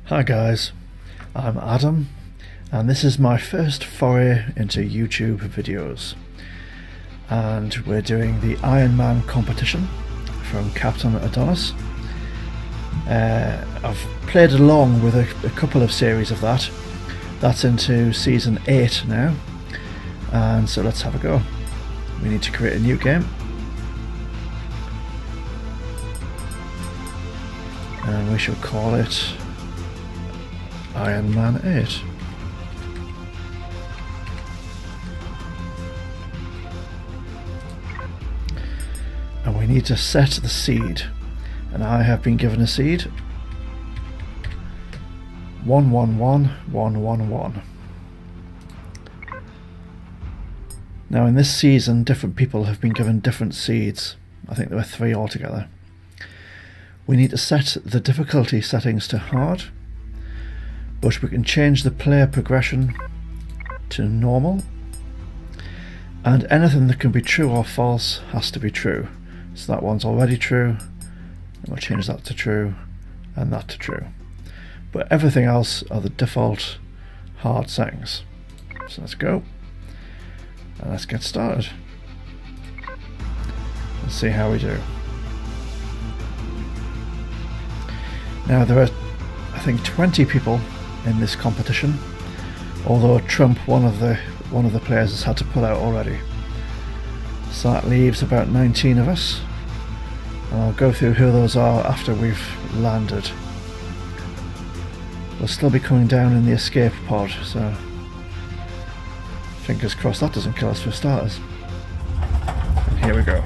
Hi guys, I'm Adam and this is my first foray into YouTube videos, and we're doing the Ironman competition from Captain Adonis. I've played along with a couple of series of that. That's into season 8 now, and so let's have a go. We need to create a new game, and we shall call it Ironman 8. And we need to set the seed, and I have been given a seed 111111. Now in this season different people have been given different seeds. I think there were 3 altogether. We need to set the difficulty settings to hard, but we can change the player progression to normal, and anything that can be true or false has to be true. So that one's already true, and we'll change that to true and that to true, but everything else are the default hard settings. So let's go and let's get started. Let's see how we do. Now there are, I think, 20 people in this competition, although Trump, one of the players, has had to pull out already. So that leaves about 19 of us, and I'll go through who those are after we've landed. We'll still be coming down in the escape pod, so fingers crossed that doesn't kill us for starters. And here we go.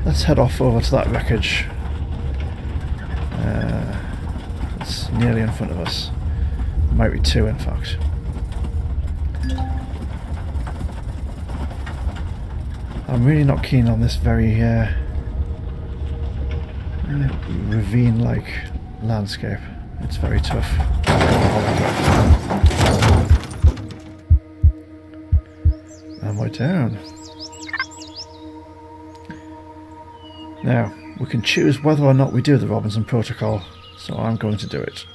Let's head off over to that wreckage. It's nearly in front of us. Might be 2 in fact. I'm really not keen on this very ravine-like landscape. It's very tough. And we're down. Now, we can choose whether or not we do the Robinson Protocol, so I'm going to do it.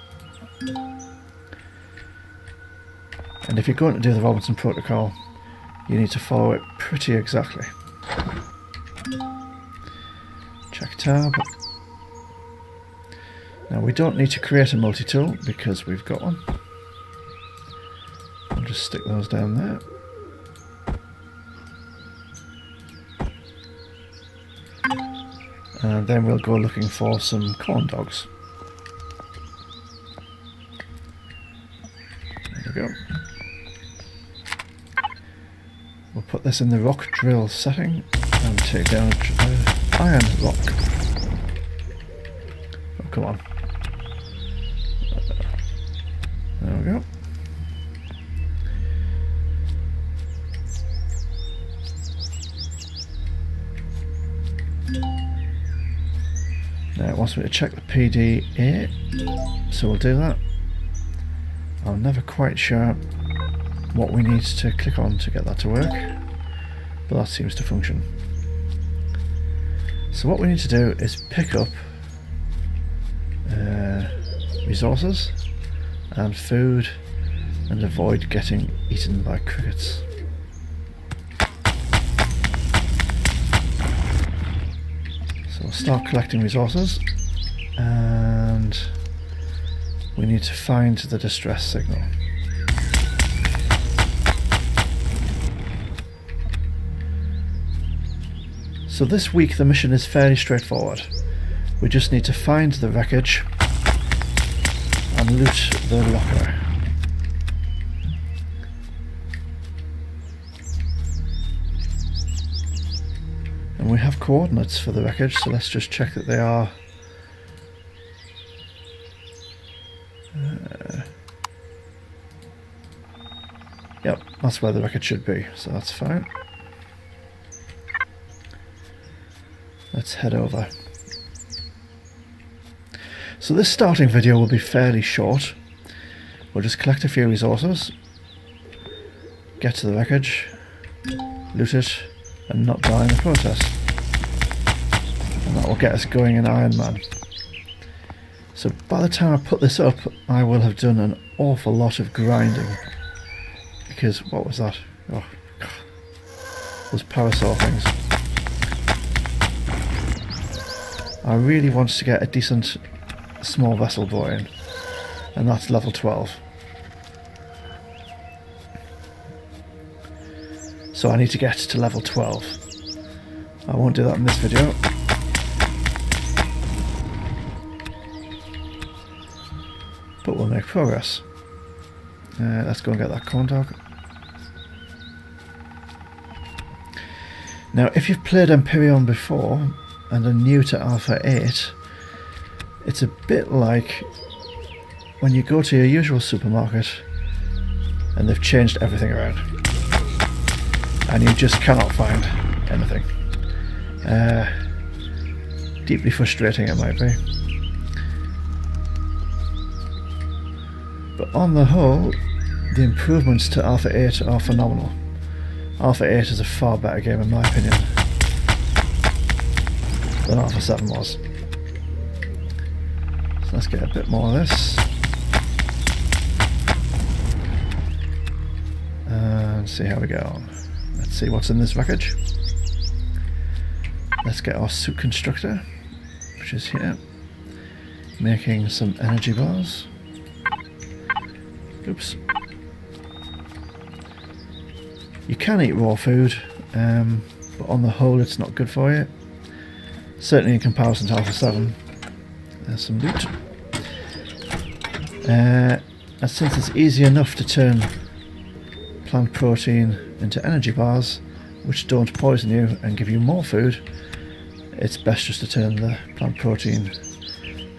And if you're going to do the Robinson Protocol, you need to follow it pretty exactly. Check tab. Now we don't need to create a multi-tool because we've got one. I'll just stick those down there. And then we'll go looking for some corn dogs. There we go. We'll put this in the rock drill setting and take down iron rock. Oh, come on. There we go. Now it wants me to check the PDA, so we'll do that. I'm never quite sure what we need to click on to get that to work, but that seems to function. So what we need to do is pick up resources and food and avoid getting eaten by crickets. So we'll start collecting resources, and we need to find the distress signal. So this week the mission is fairly straightforward. We just need to find the wreckage and loot the locker. And we have coordinates for the wreckage, so let's just check that they are yep, that's where the wreckage should be, so that's fine. Let's head over. So this starting video will be fairly short. We'll just collect a few resources, get to the wreckage, loot it, and not die in the process. and that will get us going in Ironman. So by the time I put this up, I will have done an awful lot of grinding, because what was that? Oh God, those parasaur things. I really want to get a decent small vessel boy in, and that's level 12. So I need to get to level 12. I won't do that in this video. But we'll make progress. Let's go and get that corn dog. Now, if you've played Empyrean before and are new to Alpha 8, it's a bit like when you go to your usual supermarket and they've changed everything around and you just cannot find anything. Deeply frustrating it might be. But on the whole, the improvements to Alpha 8 are phenomenal. Alpha 8 is a far better game in my opinion than Alpha 7 was. So let's get a bit more of this. And see how we get on. Let's see what's in this package. Let's get our suit constructor, which is here, making some energy bars. Oops. You can eat raw food, but on the whole it's not good for you. Certainly in comparison to Alpha 7. There's some loot. And since it's easy enough to turn plant protein into energy bars, which don't poison you and give you more food, it's best just to turn the plant protein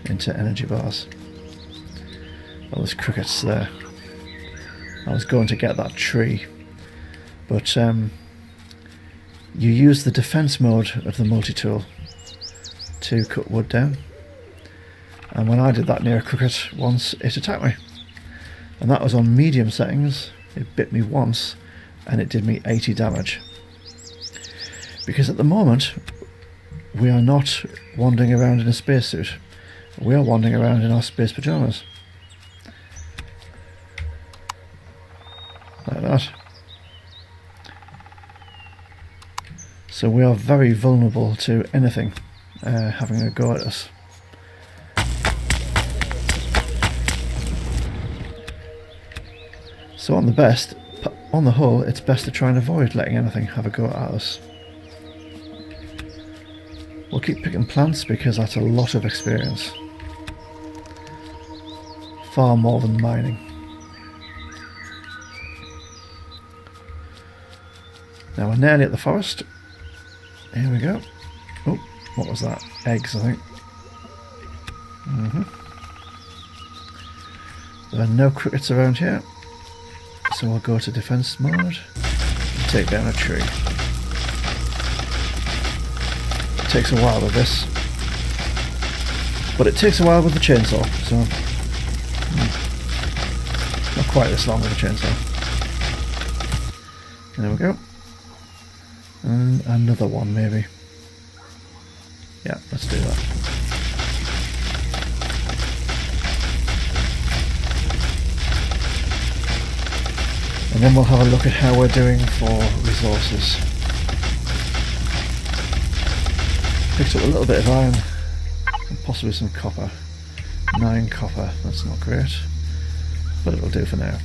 into energy bars. Well, there's crickets there. I was going to get that tree, but you use the defense mode of the multi-tool to cut wood down, and when I did that near a cricket once, it attacked me, and that was on medium settings. It bit me once and it did me 80 damage, because at the moment we are not wandering around in a spacesuit, we are wandering around in our space pyjamas. Like that. So we are very vulnerable to anything having a go at us. So on the whole, it's best to try and avoid letting anything have a go at us. We'll keep picking plants because that's a lot of experience. Far more than mining. Now we're nearly at the forest. Here we go. Oh, what was that? Eggs, I think. There are no crickets around here, so we'll go to defense mode and take down a tree. It takes a while with this, but it takes a while with the chainsaw, so not quite this long with the chainsaw. There we go. And another one maybe. Yeah, let's do that. And then we'll have a look at how we're doing for resources. Picked up a little bit of iron and possibly some copper. 9 copper, that's not great, but it'll do for now.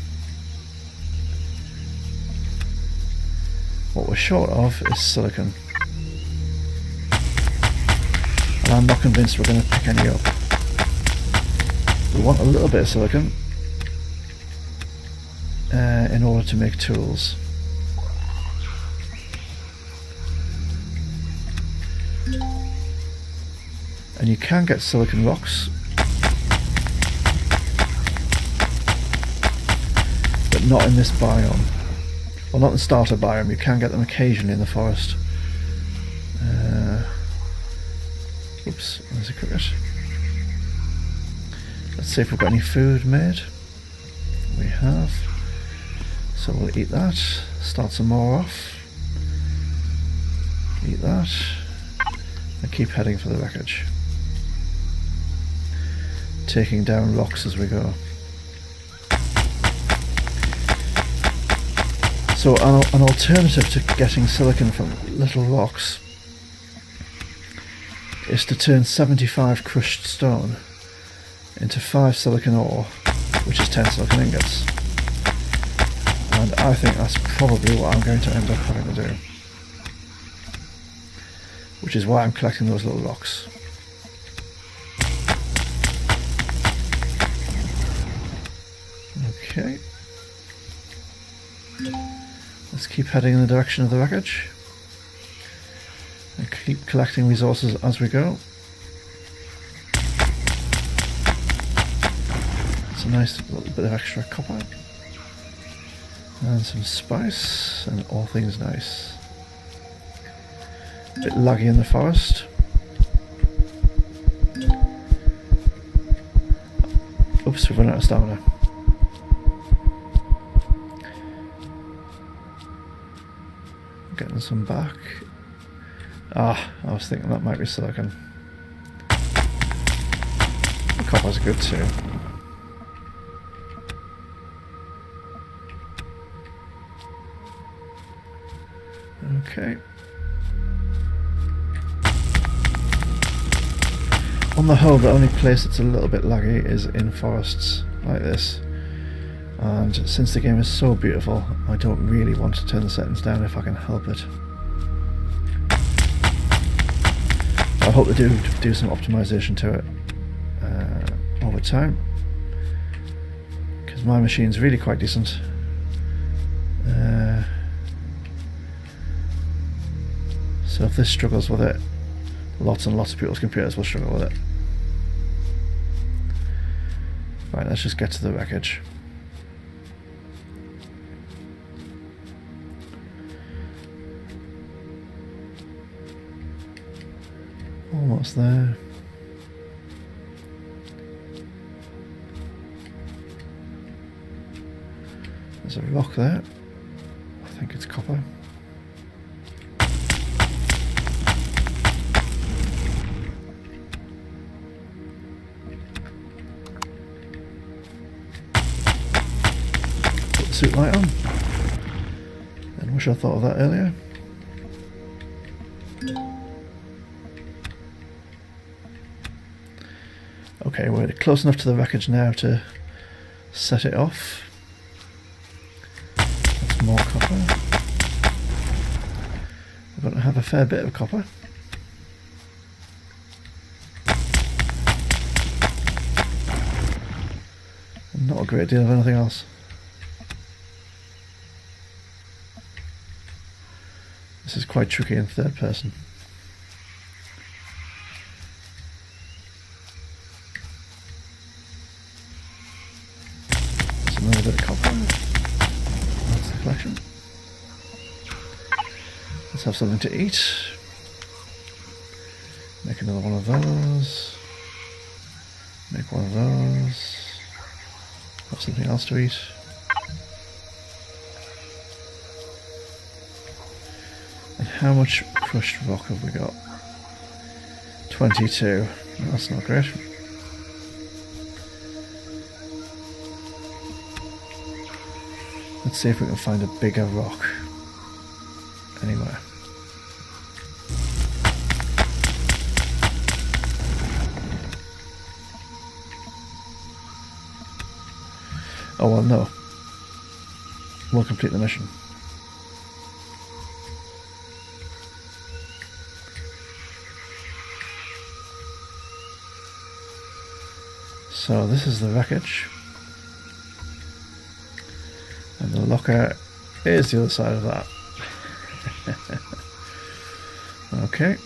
What we're short of is silicon, and I'm not convinced we're going to pick any up. We want a little bit of silicon in order to make tools. And you can get silicon rocks, but not in this biome. Well, not in the starter biome. You can get them occasionally in the forest. Oops, there's a cricket. Let's see if we've got any food made. We have. So we'll eat that. Start some more off. Eat that. and keep heading for the wreckage, taking down rocks as we go. So an alternative to getting silicon from little rocks is to turn 75 crushed stone into 5 silicon ore, which is 10 silicon ingots. And I think that's probably what I'm going to end up having to do, which is why I'm collecting those little rocks. Okay. Let's keep heading in the direction of the wreckage and keep collecting resources as we go. It's a nice little bit of extra copper and some spice, and all things nice. A bit laggy in the forest. Oops, we've run out of stamina. Getting some back. Ah, I was thinking that might be silicon. The copper's good too. Okay. On the whole, the only place that's a little bit laggy is in forests like this. And since the game is so beautiful, I don't really want to turn the settings down if I can help it. I hope they do some optimization to it over time, because my machine's really quite decent. So if this struggles with it, lots and lots of people's computers will struggle with it. Right, let's just get to the wreckage. Almost there. There's a rock there. I think it's copper. Put the suit light on. And wish I thought of that earlier. Okay, we're close enough to the wreckage now to set it off. That's more copper. We're going to have a fair bit of copper. And not a great deal of anything else. This is quite tricky in third person. Another bit of copper. That's the collection. Let's have something to eat. Make another one of those. Make one of those. Have something else to eat. And how much crushed rock have we got? 22. That's not great. Let's see if we can find a bigger rock anywhere. Oh well, no. We'll complete the mission. So this is the wreckage. And the locker is the other side of that. Okay.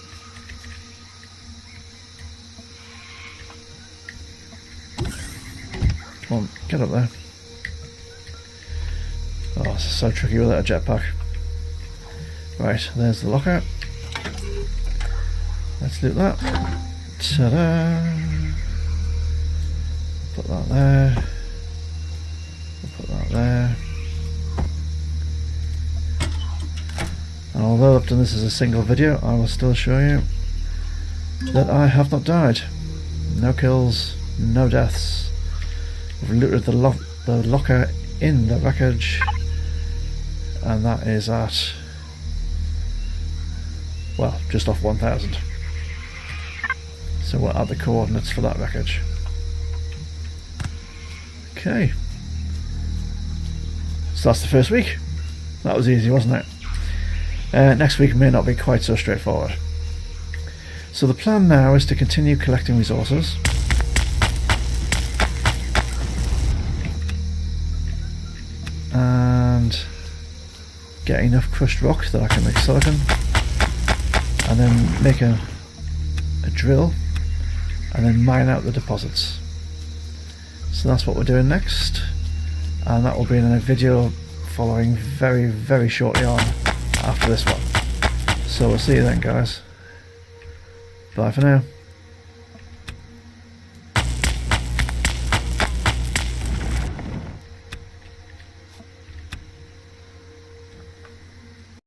Come on, get up there. Oh, this is so tricky without a jetpack. Right, there's the locker. Let's loot that. Ta-da! Put that there. We'll put that there. And although I've done this as a single video, I will still show you that I have not died. No kills, no deaths. We've looted the locker in the wreckage, and that is at, well, just off 1000. So we're at the coordinates for that wreckage. Okay. So that's the first week. That was easy, wasn't it? Next week may not be quite so straightforward. So the plan now is to continue collecting resources. And get enough crushed rock that I can make silicon. And then make a drill. And then mine out the deposits. So that's what we're doing next. And that will be in a video following very, very shortly on after this one. So we'll see you then, guys. Bye for now.